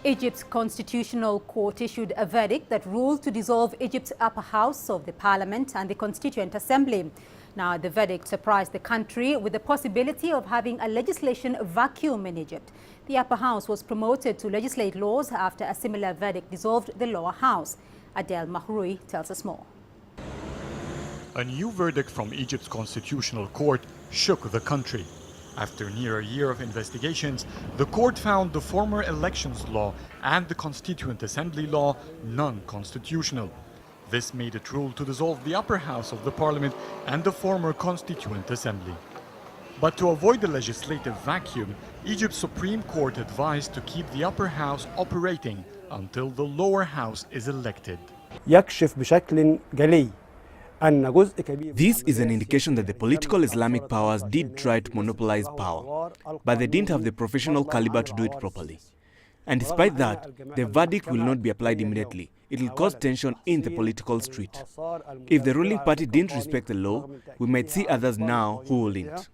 Egypt's Constitutional Court issued a verdict that ruled to dissolve Egypt's upper house of the parliament and the Constituent Assembly. Now, the verdict surprised the country with the possibility of having a legislation vacuum in Egypt. The upper house was promoted to legislate laws after a similar verdict dissolved the lower house. Adel Mahroui tells us more. A new verdict from Egypt's Constitutional Court shook the country. After near a year of investigations, the court found the former elections law and the Constituent Assembly law non-constitutional. This made it rule to dissolve the upper house of the parliament and the former Constituent Assembly. But to avoid the legislative vacuum, Egypt's Supreme Court advised to keep the upper house operating until the lower house is elected. يكشف بشكل جلي. This is an indication that the political Islamic powers did try to monopolize power, but they didn't have the professional caliber to do it properly. And despite that, the verdict will not be applied immediately. It will cause tension in the political street. If the ruling party didn't respect the law, we might see others now who wouldn't.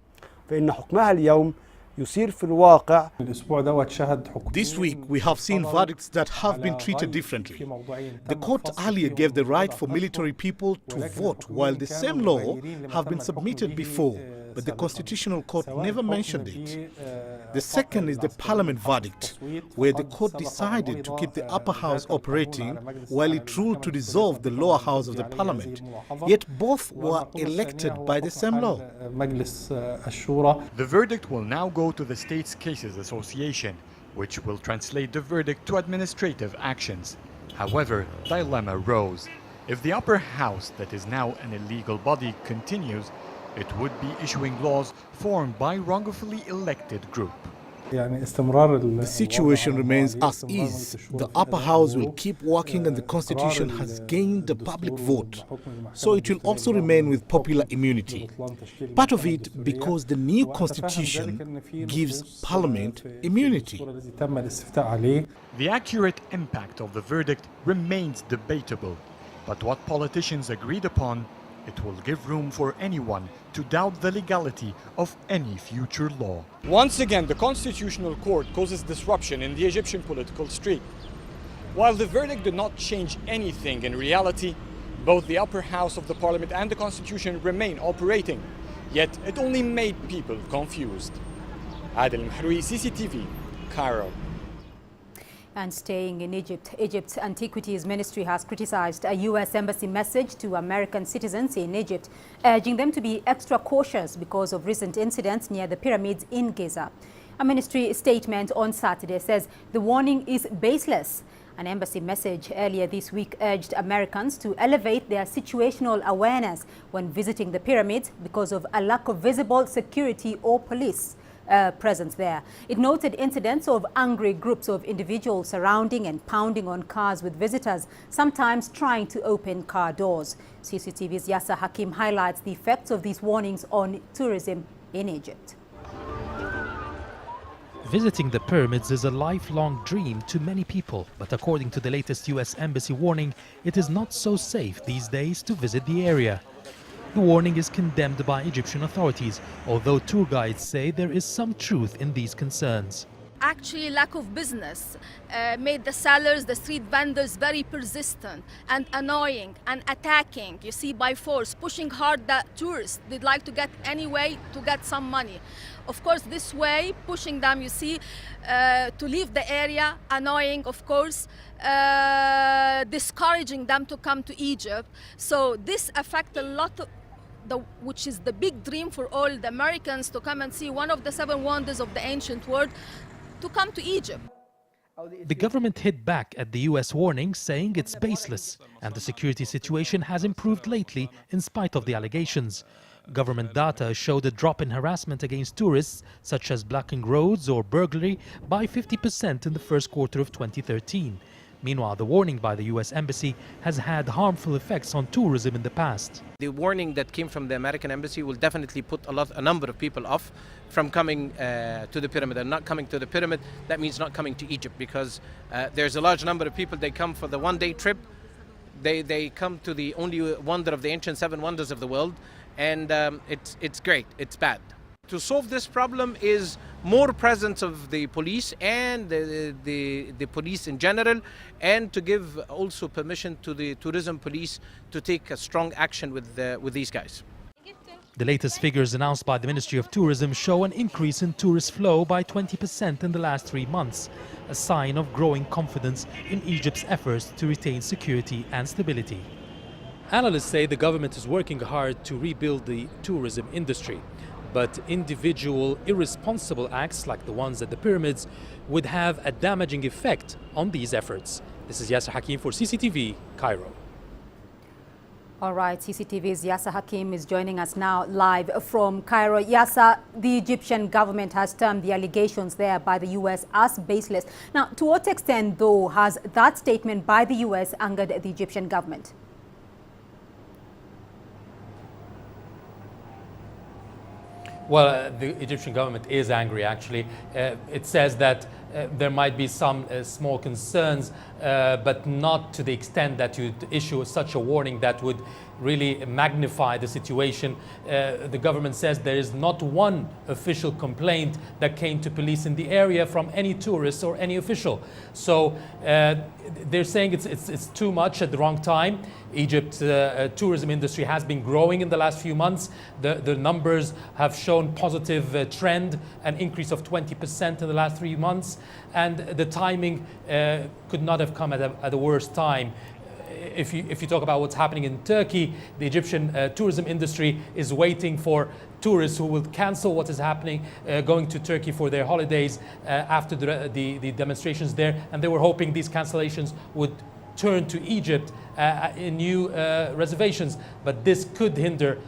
This week, we have seen verdicts that have been treated differently. The court earlier gave the right for military people to vote, while the same law have been submitted before, but the Constitutional Court never mentioned it. The second is the Parliament verdict, where the court decided to keep the upper house operating while it ruled to dissolve the lower house of the Parliament. Yet both were elected by the same law. The verdict will now go to the States Cases Association, which will translate the verdict to administrative actions. However, dilemma rose. If the upper house, that is now an illegal body, continues, it would be issuing laws formed by wrongfully elected group. The situation remains as is. The upper house will keep working and the constitution has gained the public vote. So it will also remain with popular immunity. Part of it because the new constitution gives parliament immunity. The accurate impact of the verdict remains debatable. But what politicians agreed upon, it will give room for anyone to doubt the legality of any future law. Once again, the Constitutional Court causes disruption in the Egyptian political street. While the verdict did not change anything in reality, both the upper house of the parliament and the constitution remain operating. Yet it only made people confused. Adel Mahroui, CCTV, Cairo. And staying in Egypt, Egypt's Antiquities Ministry has criticized a U.S. embassy message to American citizens in Egypt, urging them to be extra cautious because of recent incidents near the pyramids in Giza. A ministry statement on Saturday says the warning is baseless. An embassy message earlier this week urged Americans to elevate their situational awareness when visiting the pyramids because of a lack of visible security or police presence there. It noted incidents of angry groups of individuals surrounding and pounding on cars with visitors, sometimes trying to open car doors. CCTV's Yasser Hakim highlights the effects of these warnings on tourism in Egypt. Visiting the pyramids is a lifelong dream to many people, but according to the latest U.S. Embassy warning, it is not so safe these days to visit the area. The warning is condemned by Egyptian authorities, although tour guides say there is some truth in these concerns. Actually, lack of business made the sellers, the street vendors very persistent and annoying and attacking, you see, by force, pushing hard the tourists. They'd like to get any way to get some money. Of course, this way, pushing them, you see, to leave the area, annoying, of course, discouraging them to come to Egypt. So this affects a lot of which is the big dream for all the Americans to come and see one of the 7 wonders of the ancient world, to come to Egypt. The government hit back at the U.S. warning, saying it's baseless, and the security situation has improved lately in spite of the allegations. Government data showed a drop in harassment against tourists, such as blocking roads or burglary, by 50% in the first quarter of 2013. Meanwhile, the warning by the U.S. Embassy has had harmful effects on tourism in the past. The warning that came from the American Embassy will definitely put a number of people off from coming to the pyramid. And not coming to the pyramid, that means not coming to Egypt, because there's a large number of people, they come for the one-day trip. They come to the only wonder of the ancient 7 wonders of the world, and it's great, it's bad. To solve this problem is more presence of the police and the police in general, and to give also permission to the tourism police to take a strong action with these guys. The latest figures announced by the Ministry of Tourism show an increase in tourist flow by 20% in the last 3 months, a sign of growing confidence in Egypt's efforts to retain security and stability. Analysts say the government is working hard to rebuild the tourism industry, but individual irresponsible acts like the ones at the pyramids would have a damaging effect on these efforts. This is Yasser Hakim for CCTV, Cairo. All right, CCTV's Yasser Hakim is joining us now live from Cairo. Yasser, the Egyptian government has termed the allegations there by the U.S. as baseless. Now, to what extent, though, has that statement by the U.S. angered the Egyptian government? Well, the Egyptian government is angry, actually. It says that there might be some small concerns, but not to the extent that you'd issue such a warning that would really magnify the situation. The government says there is not one official complaint that came to police in the area from any tourists or any official. So they're saying it's too much at the wrong time. Egypt's tourism industry has been growing in the last few months. The numbers have shown positive trend, an increase of 20% in the last 3 months. And the timing could not have come at a worse time. If you talk about what's happening in Turkey, the Egyptian tourism industry is waiting for tourists who will cancel what is happening, going to Turkey for their holidays after the demonstrations there. And they were hoping these cancellations would turn to Egypt in new reservations. But this could hinder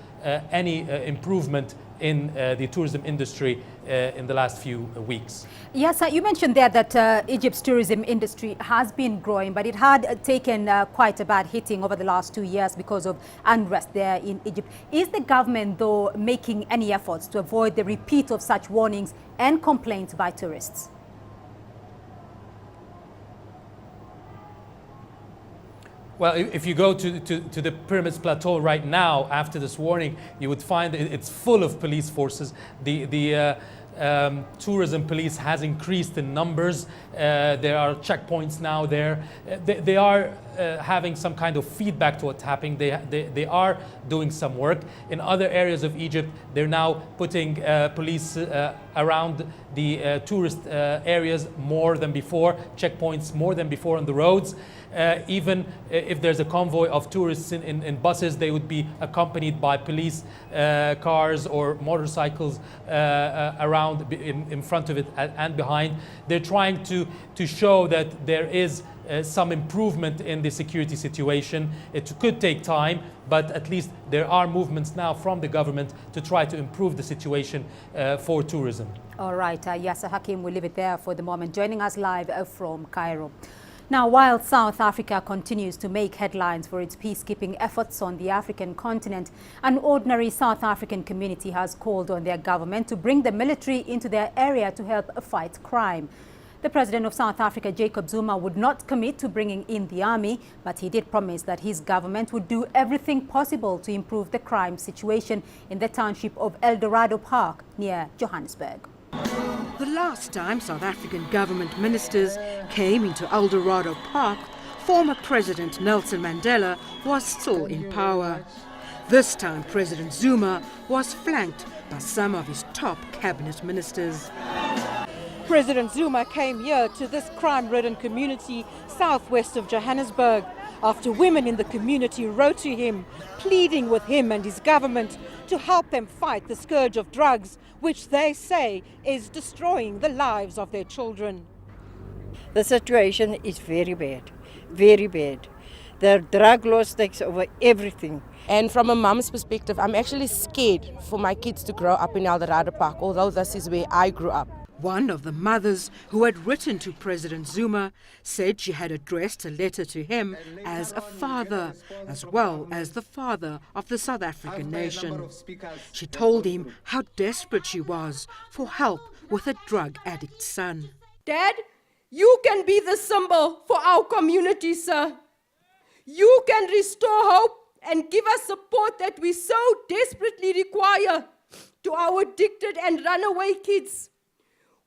any improvement in the tourism industry in the last few weeks. Yes, you mentioned there that Egypt's tourism industry has been growing, but it had taken quite a bad hitting over the last 2 years because of unrest there in Egypt. Is the government, though, making any efforts to avoid the repeat of such warnings and complaints by tourists? Well, if you go to the Pyramids Plateau right now, after this warning, you would find it's full of police forces. The tourism police has increased in numbers. There are checkpoints now there. They are having some kind of feedback to what's happening. They are doing some work. In other areas of Egypt, they're now putting police around the tourist areas more than before, checkpoints more than before on the roads. Even if there's a convoy of tourists in buses, they would be accompanied by police cars or motorcycles around in front of it and behind. They're trying to show that there is some improvement in the security situation. It could take time, but at least there are movements now from the government to try to improve the situation for tourism. All right, Yasser Hakim, we'll leave it there for the moment. Joining us live from Cairo. Now, while South Africa continues to make headlines for its peacekeeping efforts on the African continent, an ordinary South African community has called on their government to bring the military into their area to help fight crime. The president of South Africa, Jacob Zuma, would not commit to bringing in the army, but he did promise that his government would do everything possible to improve the crime situation in the township of El Dorado Park near Johannesburg. The last time South African government ministers came into El Dorado Park, former President Nelson Mandela was still in power. This time President Zuma was flanked by some of his top cabinet ministers. President Zuma came here to this crime-ridden community southwest of Johannesburg after women in the community wrote to him, pleading with him and his government to help them fight the scourge of drugs, which they say is destroying the lives of their children. The situation is very bad, very bad. The drug laws takes over everything. And from a mom's perspective, I'm actually scared for my kids to grow up in El Dorado Park, although this is where I grew up. One of the mothers who had written to President Zuma said she had addressed a letter to him as a father, as well as the father of the South African nation. She told him how desperate she was for help with a drug addict son. Dad, you can be the symbol for our community, sir. You can restore hope and give us support that we so desperately require to our addicted and runaway kids.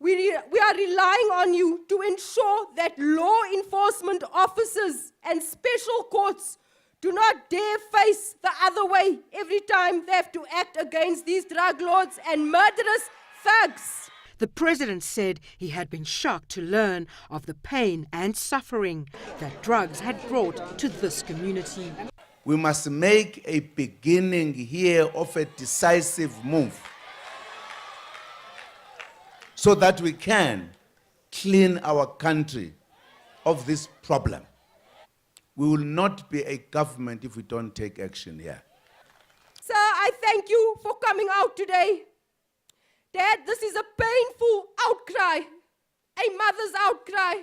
We are relying on you to ensure that law enforcement officers and special courts do not dare face the other way every time they have to act against these drug lords and murderous thugs. The president said he had been shocked to learn of the pain and suffering that drugs had brought to this community. We must make a beginning here of a decisive move so that we can clean our country of this problem. We will not be a government if we don't take action here. Sir, I thank you for coming out today. Dad, this is a painful outcry, a mother's outcry.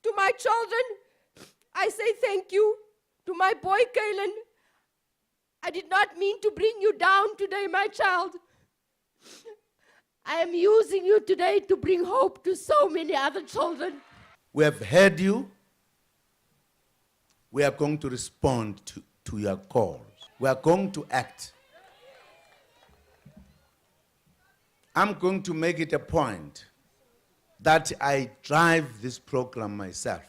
To my children, I say thank you. To my boy, Kaylin, I did not mean to bring you down today, my child. I am using you today to bring hope to so many other children. We have heard you. We are going to respond to your calls. We are going to act. I'm going to make it a point that I drive this program myself.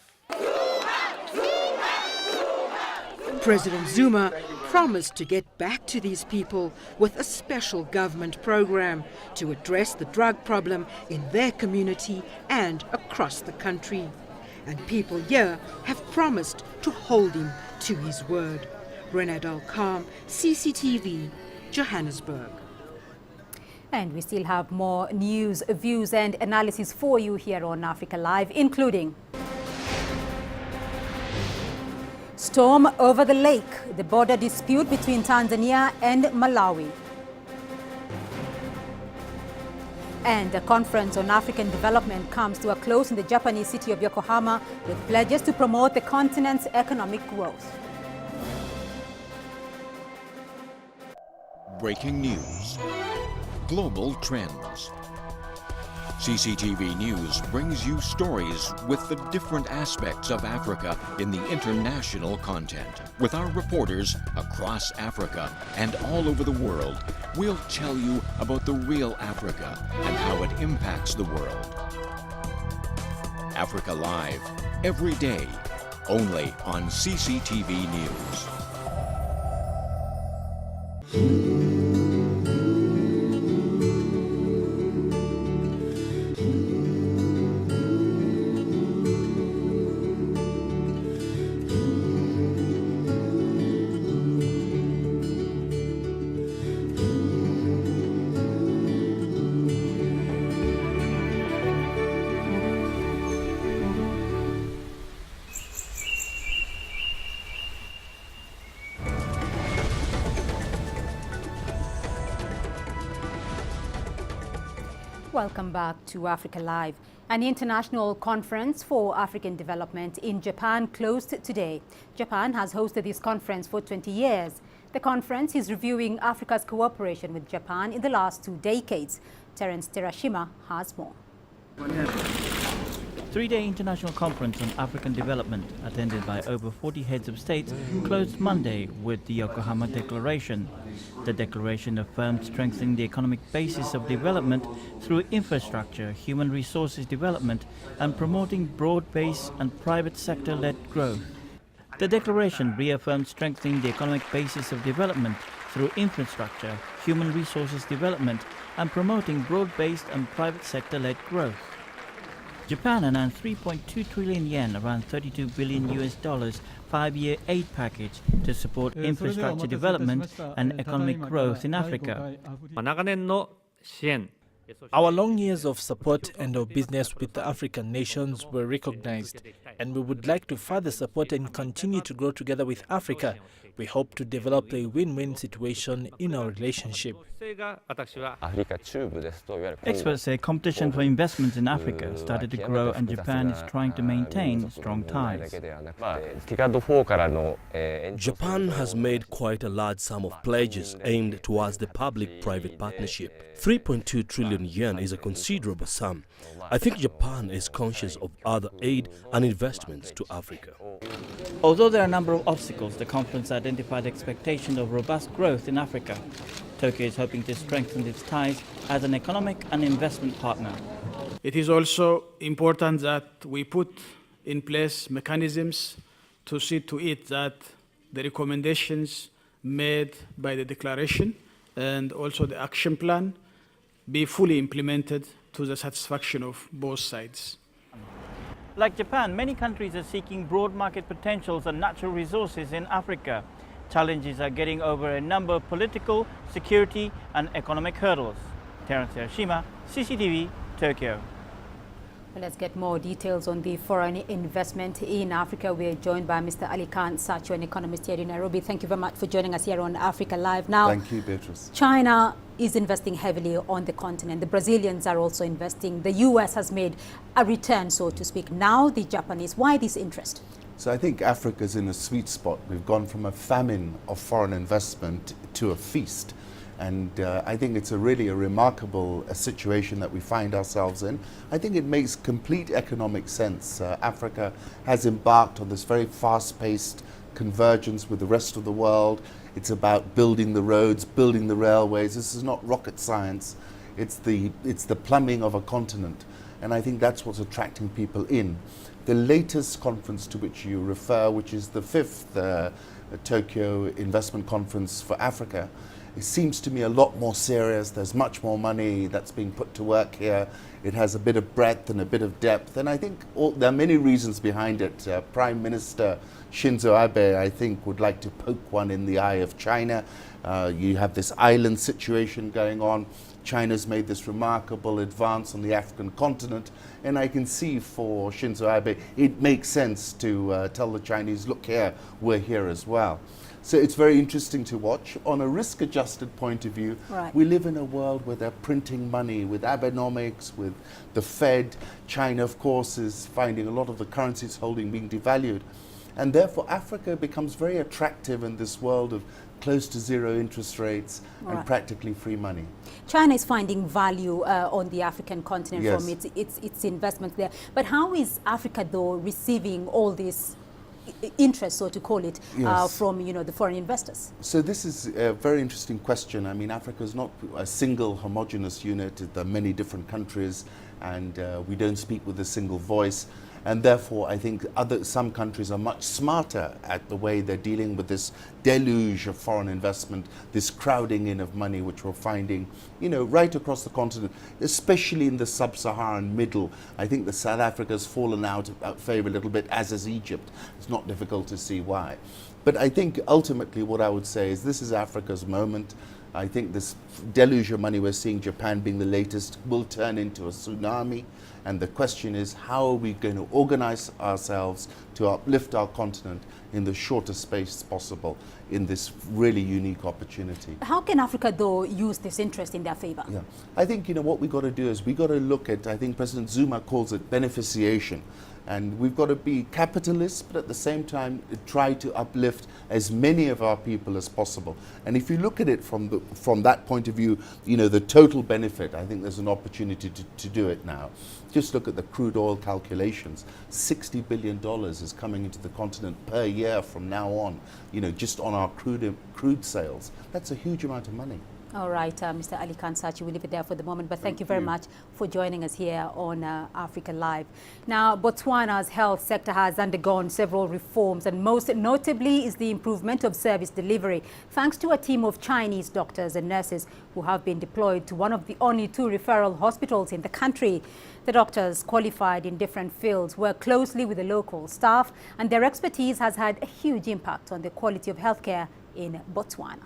President Zuma promised to get back to these people with a special government program to address the drug problem in their community and across the country. And people here have promised to hold him to his word. Renat Al-Kham, CCTV, Johannesburg. And we still have more news, views and analysis for you here on Africa Live, including storm over the lake, the border dispute between Tanzania and Malawi. And a conference on African development comes to a close in the Japanese city of Yokohama with pledges to promote the continent's economic growth. Breaking news. Global trends. CCTV News brings you stories with the different aspects of Africa in the international content. With our reporters across Africa and all over the world, we'll tell you about the real Africa and how it impacts the world. Africa Live, every day, only on CCTV News. Welcome back to Africa Live. An international conference for African development in Japan closed today. Japan has hosted this conference for 20 years. The conference is reviewing Africa's cooperation with Japan in the last 2 decades. Terence Terashima has more. Three-day international conference on African development, attended by over 40 heads of states, closed Monday with the Yokohama Declaration. The declaration affirmed strengthening the economic basis of development through infrastructure, human resources development, and promoting broad-based and private sector-led growth. The declaration reaffirmed strengthening the economic basis of development through infrastructure, human resources development, and promoting broad-based and private sector-led growth. Japan announced 3.2 trillion yen, around $32 billion, 5-year aid package to support infrastructure development and economic growth in Africa. Our long years of support and of business with the African nations were recognized, and we would like to further support and continue to grow together with Africa. We hope to develop a win-win situation in our relationship. Experts say competition for investments in Africa started to grow, and Japan is trying to maintain strong ties. Japan has made quite a large sum of pledges aimed towards the public-private partnership. 3.2 trillion yen is a considerable sum. I think Japan is conscious of other aid and investments to Africa. Although there are a number of obstacles, the conference identified the expectation of robust growth in Africa. Tokyo is hoping to strengthen its ties as an economic and investment partner. It is also important that we put in place mechanisms to see to it that the recommendations made by the declaration and also the action plan be fully implemented to the satisfaction of both sides. Like Japan, many countries are seeking broad market potentials and natural resources in Africa. Challenges are getting over a number of political, security and economic hurdles. Terence Hiroshima, CCTV, Tokyo. Well, let's get more details on the foreign investment in Africa. We are joined by Mr. Ali Khan Sacho, an economist here in Nairobi. Thank you very much for joining us here on Africa Live. Now, thank you, Beatrice. China is investing heavily on the continent. The Brazilians are also investing. The US has made a return, so to speak. Now the Japanese. Why this interest? So I think Africa's in a sweet spot. We've gone from a famine of foreign investment to a feast. And I think it's really a remarkable situation that we find ourselves in. I think it makes complete economic sense. Africa has embarked on this very fast-paced convergence with the rest of the world. It's about building the roads, building the railways. This is not rocket science. It's the plumbing of a continent. And I think that's what's attracting people in. The latest conference to which you refer, which is the 5th Tokyo Investment Conference for Africa, it seems to me a lot more serious. There's much more money that's being put to work here. It has a bit of breadth and a bit of depth. And I think there are many reasons behind it. Prime Minister Shinzo Abe, I think, would like to poke one in the eye of China. You have this island situation going on. China's made this remarkable advance on the African continent. And I can see for Shinzo Abe, it makes sense to tell the Chinese, look here, we're here as well. So it's very interesting to watch. On a risk-adjusted point of view, we live in a world where they're printing money with Abenomics, with the Fed. China, of course, is finding a lot of the currencies holding being devalued. And therefore, Africa becomes very attractive in this world of close to zero interest rates and practically free money. China is finding value on the African continent from its investments there. But how is Africa, though, receiving all this interest, so to call it, from the foreign investors? So this is a very interesting question. I mean, Africa is not a single homogeneous unit. There are many different countries, and we don't speak with a single voice. And therefore, I think some countries are much smarter at the way they're dealing with this deluge of foreign investment, this crowding in of money, which we're finding, right across the continent, especially in the sub-Saharan middle. I think the South Africa's fallen out of favor a little bit, as has Egypt. It's not difficult to see why. But I think ultimately what I would say is this is Africa's moment. I think this deluge of money we're seeing, Japan being the latest, will turn into a tsunami. And the question is, how are we going to organize ourselves to uplift our continent in the shortest space possible in this really unique opportunity? How can Africa, though, use this interest in their favor? Yeah, I think, what we've got to do is we've got to look at, I think President Zuma calls it beneficiation. And we've got to be capitalists, but at the same time try to uplift as many of our people as possible. And if you look at it from that point of view, the total benefit, I think there's an opportunity to do it now. Just look at the crude oil calculations. $60 billion is coming into the continent per year from now on, just on our crude sales. That's a huge amount of money. All right, Mr. Ali Khan Sachi, we'll leave it there for the moment, but thank you very much for joining us here on Africa Live. Now, Botswana's health sector has undergone several reforms, and most notably is the improvement of service delivery, thanks to a team of Chinese doctors and nurses who have been deployed to one of the only 2 referral hospitals in the country. The doctors, qualified in different fields, work closely with the local staff, and their expertise has had a huge impact on the quality of healthcare in Botswana.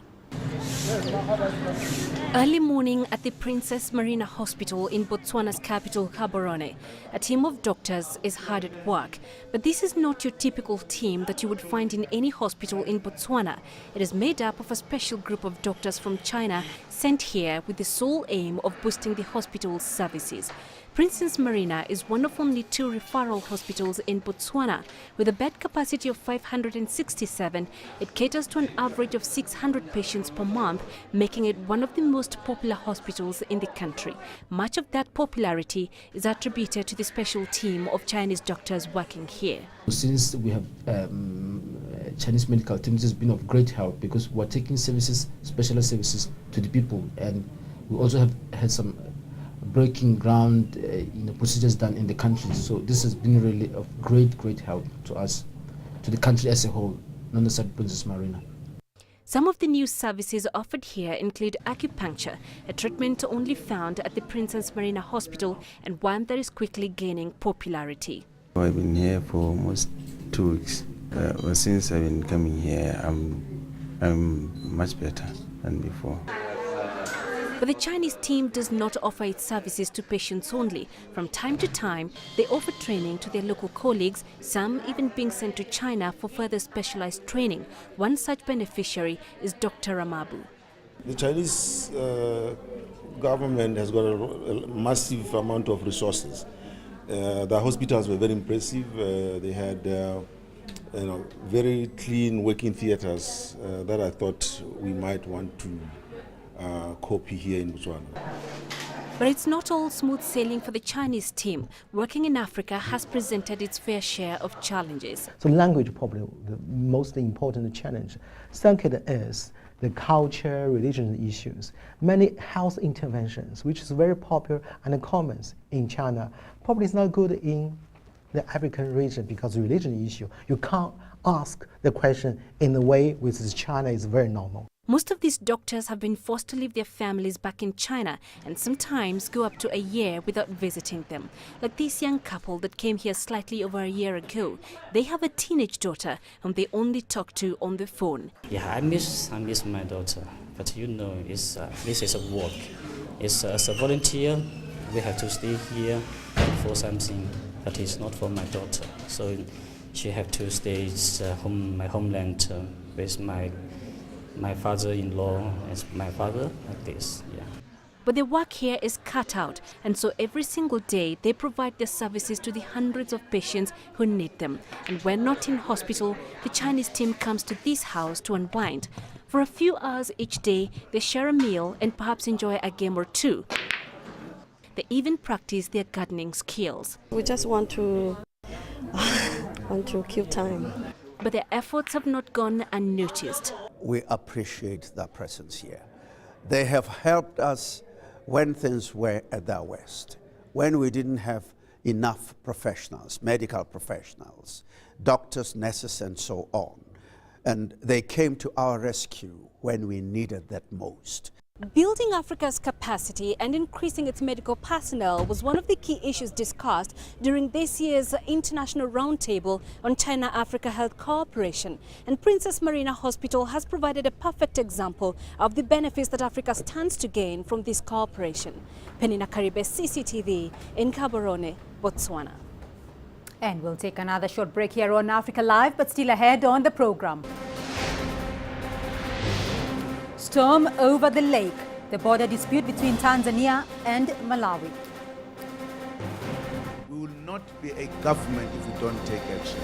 Early morning at the Princess Marina Hospital in Botswana's capital, Gaborone. A team of doctors is hard at work. But this is not your typical team that you would find in any hospital in Botswana. It is made up of a special group of doctors from China sent here with the sole aim of boosting the hospital's services. Princess Marina is one of only 2 referral hospitals in Botswana. With a bed capacity of 567, it caters to an average of 600 patients per month, making it one of the most popular hospitals in the country. Much of that popularity is attributed to the special team of Chinese doctors working here. Since we have Chinese medical teams has been of great help because we're taking services, specialized services to the people, and we also have had some breaking ground procedures done in the country. So this has been really of great help to us, to the country as a whole, not necessarily Princess Marina. Some of the new services offered here include acupuncture, a treatment only found at the Princess Marina Hospital and one that is quickly gaining popularity. I've been here for almost 2 weeks. Since I've been coming here, I'm much better than before. But the Chinese team does not offer its services to patients only. From time to time, they offer training to their local colleagues, some even being sent to China for further specialized training. One such beneficiary is Dr. Ramabu. The Chinese government has got a massive amount of resources. The hospitals were very impressive. They had very clean working theaters that I thought we might want to copy here in Botswana. But it's not all smooth sailing for the Chinese team. Working in Africa has presented its fair share of challenges. So language probably the most important challenge. Second is the culture, religion issues. Many health interventions, which is very popular and common in China, probably is not good in the African region because religion issue. You can't ask the question in the way which China is very normal. Most of these doctors have been forced to leave their families back in China and sometimes go up to a year without visiting them. Like this young couple that came here slightly over a year ago. They have a teenage daughter whom they only talk to on the phone. Yeah, I miss my daughter, but this is a work. It's as a volunteer, we have to stay here for something that is not for my daughter. So she have to stay my homeland with my father-in-law as my father, like this, yeah. But their work here is cut out, and so every single day they provide their services to the hundreds of patients who need them. And when not in hospital, the Chinese team comes to this house to unwind. For a few hours each day, they share a meal and perhaps enjoy a game or two. They even practice their gardening skills. We just want to kill time. But their efforts have not gone unnoticed. We appreciate their presence here. They have helped us when things were at their worst, when we didn't have enough professionals, medical professionals, doctors, nurses, and so on. And they came to our rescue when we needed that most. Building Africa's capacity and increasing its medical personnel was one of the key issues discussed during this year's International Roundtable on China-Africa Health Cooperation. And Princess Marina Hospital has provided a perfect example of the benefits that Africa stands to gain from this cooperation. Penina Karibe, CCTV in Gaborone, Botswana. And we'll take another short break here on Africa Live, but still ahead on the program. Storm over the lake, the border dispute between Tanzania and Malawi. We will not be a government if we don't take action.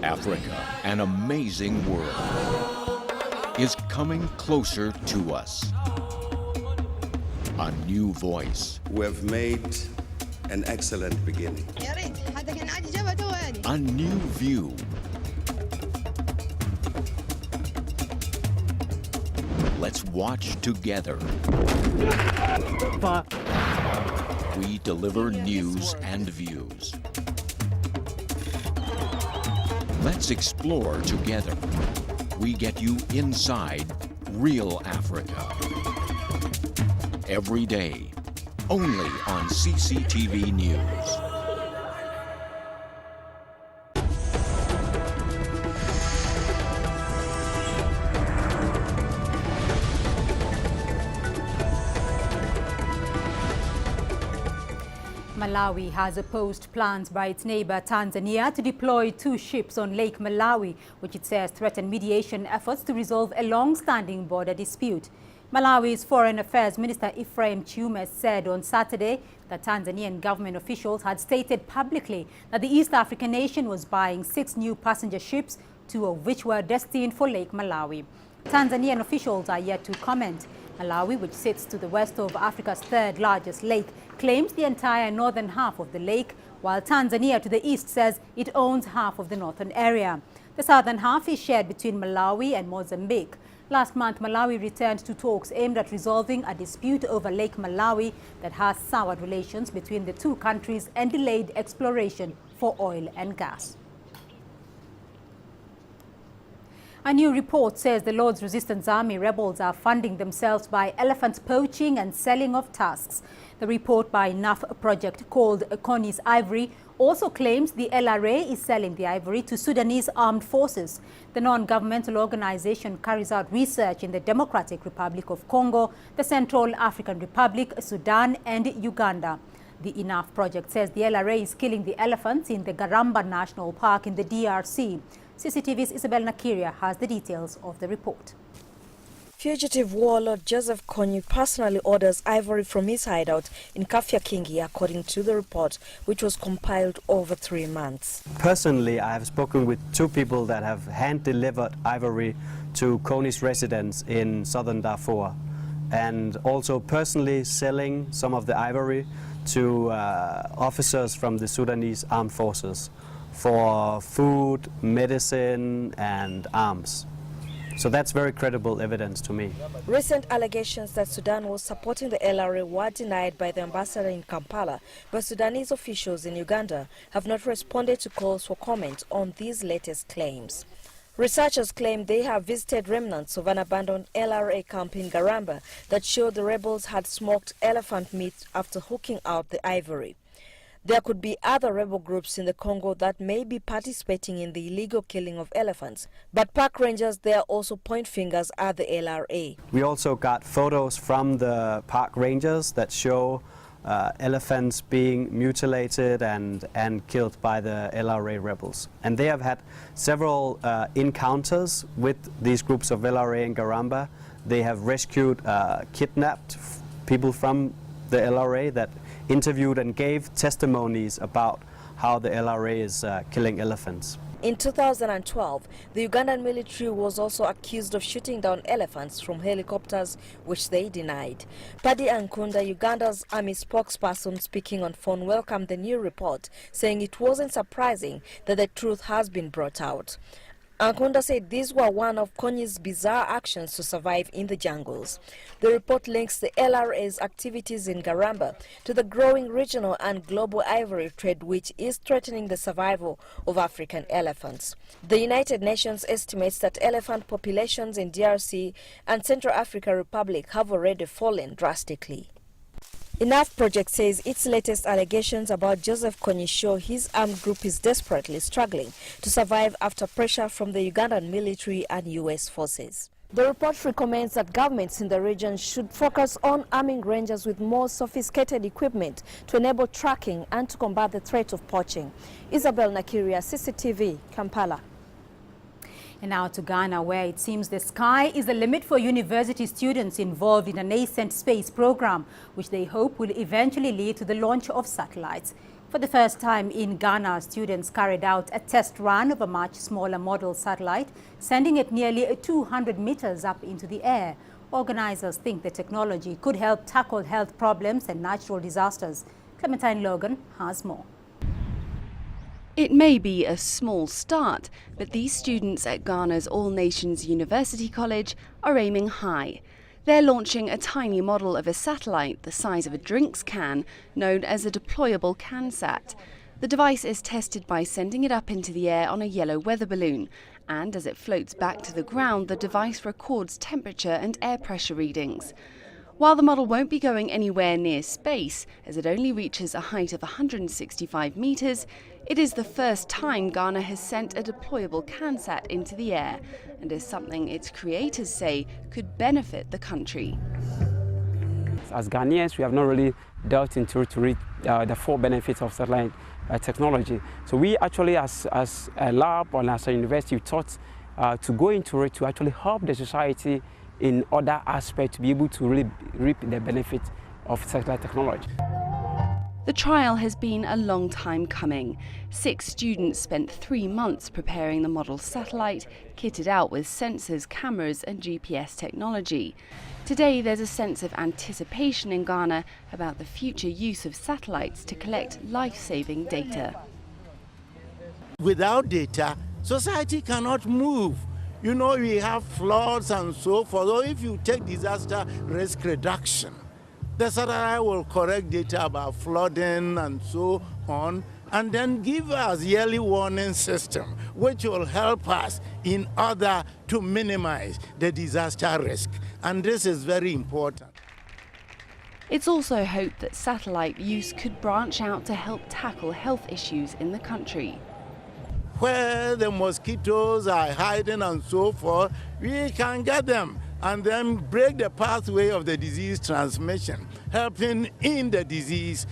Africa, an amazing world, is coming closer to us. A new voice. We have made an excellent beginning. A new view. Let's watch together. We deliver news and views. Let's explore together. We get you inside real Africa. Every day, only on CCTV News. Malawi has opposed plans by its neighbor Tanzania to deploy 2 ships on Lake Malawi, which it says threaten mediation efforts to resolve a long-standing border dispute. Malawi's Foreign Affairs Minister Ephraim Chiume said on Saturday that Tanzanian government officials had stated publicly that the East African nation was buying 6 new passenger ships, 2 of which were destined for Lake Malawi. Tanzanian officials are yet to comment. Malawi, which sits to the west of Africa's 3rd largest lake, claims the entire northern half of the lake, while Tanzania to the east says it owns half of the northern area. The southern half is shared between Malawi and Mozambique. Last month, Malawi returned to talks aimed at resolving a dispute over Lake Malawi that has soured relations between the two countries and delayed exploration for oil and gas. A new report says the Lord's Resistance Army rebels are funding themselves by elephant poaching and selling of tusks. The report by NAF project called Connie's Ivory also claims the LRA is selling the ivory to Sudanese armed forces. The non-governmental organization carries out research in the Democratic Republic of Congo, the Central African Republic, Sudan and Uganda. The Enough project says the LRA is killing the elephants in the Garamba National Park in the DRC. CCTV's Isabel Nakiria has the details of the report. Fugitive warlord Joseph Kony personally orders ivory from his hideout in Kafia-Kingi, according to the report, which was compiled over 3 months. Personally, I have spoken with 2 people that have hand-delivered ivory to Kony's residence in southern Darfur, and also personally selling some of the ivory to officers from the Sudanese armed forces for food, medicine and arms. So that's very credible evidence to me. Recent allegations that Sudan was supporting the LRA were denied by the ambassador in Kampala, but Sudanese officials in Uganda have not responded to calls for comment on these latest claims. Researchers claim they have visited remnants of an abandoned LRA camp in Garamba that showed the rebels had smoked elephant meat after hooking out the ivory. There could be other rebel groups in the Congo that may be participating in the illegal killing of elephants, but park rangers there also point fingers at the LRA. We also got photos from the park rangers that show elephants being mutilated and killed by the LRA rebels. And they have had several encounters with these groups of LRA in Garamba. They have rescued kidnapped people from the LRA that interviewed and gave testimonies about how the LRA is killing elephants. In 2012, the Ugandan military was also accused of shooting down elephants from helicopters, which they denied. Paddy Ankunda, Uganda's army spokesperson, speaking on phone, welcomed the new report, saying it wasn't surprising that the truth has been brought out. Ankunda said these were one of Konyi's bizarre actions to survive in the jungles. The report links the LRA's activities in Garamba to the growing regional and global ivory trade, which is threatening the survival of African elephants. The United Nations estimates that elephant populations in DRC and Central African Republic have already fallen drastically. Enough Project says its latest allegations about Joseph Kony show his armed group is desperately struggling to survive after pressure from the Ugandan military and US forces. The report recommends that governments in the region should focus on arming rangers with more sophisticated equipment to enable tracking and to combat the threat of poaching. Isabel Nakiria, CCTV, Kampala. And now to Ghana, where it seems the sky is the limit for university students involved in a nascent space program, which they hope will eventually lead to the launch of satellites. For the first time in Ghana, students carried out a test run of a much smaller model satellite, sending it nearly 200 meters up into the air. Organizers think the technology could help tackle health problems and natural disasters. Clementine Logan has more. It may be a small start, but these students at Ghana's All Nations University College are aiming high. They're launching a tiny model of a satellite the size of a drinks can, known as a deployable CanSat. The device is tested by sending it up into the air on a yellow weather balloon, and as it floats back to the ground, the device records temperature and air pressure readings. While the model won't be going anywhere near space, as it only reaches a height of 165 meters, it is the first time Ghana has sent a deployable CanSat into the air, and is something its creators say could benefit the country. As Ghanaians, we have not really delved into to read the full benefits of satellite technology. So we actually, as a lab and as a university, thought to go into it to actually help the society in other aspects to be able to really reap the benefit of satellite technology. The trial has been a long time coming. 6 students spent 3 months preparing the model's satellite, kitted out with sensors, cameras and GPS technology. Today there's a sense of anticipation in Ghana about the future use of satellites to collect life-saving data. Without data, society cannot move. You know, we have floods and so forth. So if you take disaster risk reduction, the satellite will collect data about flooding and so on, and then give us yearly warning system, which will help us in order to minimize the disaster risk. And this is very important. It's also hoped that satellite use could branch out to help tackle health issues in the country. Where the mosquitoes are hiding and so forth, we can get them and then break the pathway of the disease transmission, helping in the disease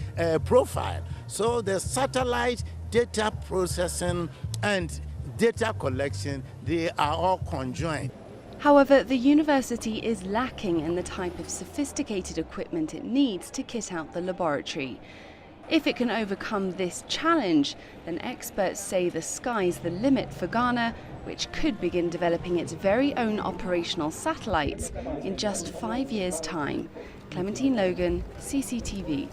profile. So the satellite data processing and data collection, they are all conjoined. However, the university is lacking in the type of sophisticated equipment it needs to kit out the laboratory. If it can overcome this challenge, then experts say the sky's the limit for Ghana, which could begin developing its very own operational satellites in just 5 years' time. Clementine Logan, CCTV.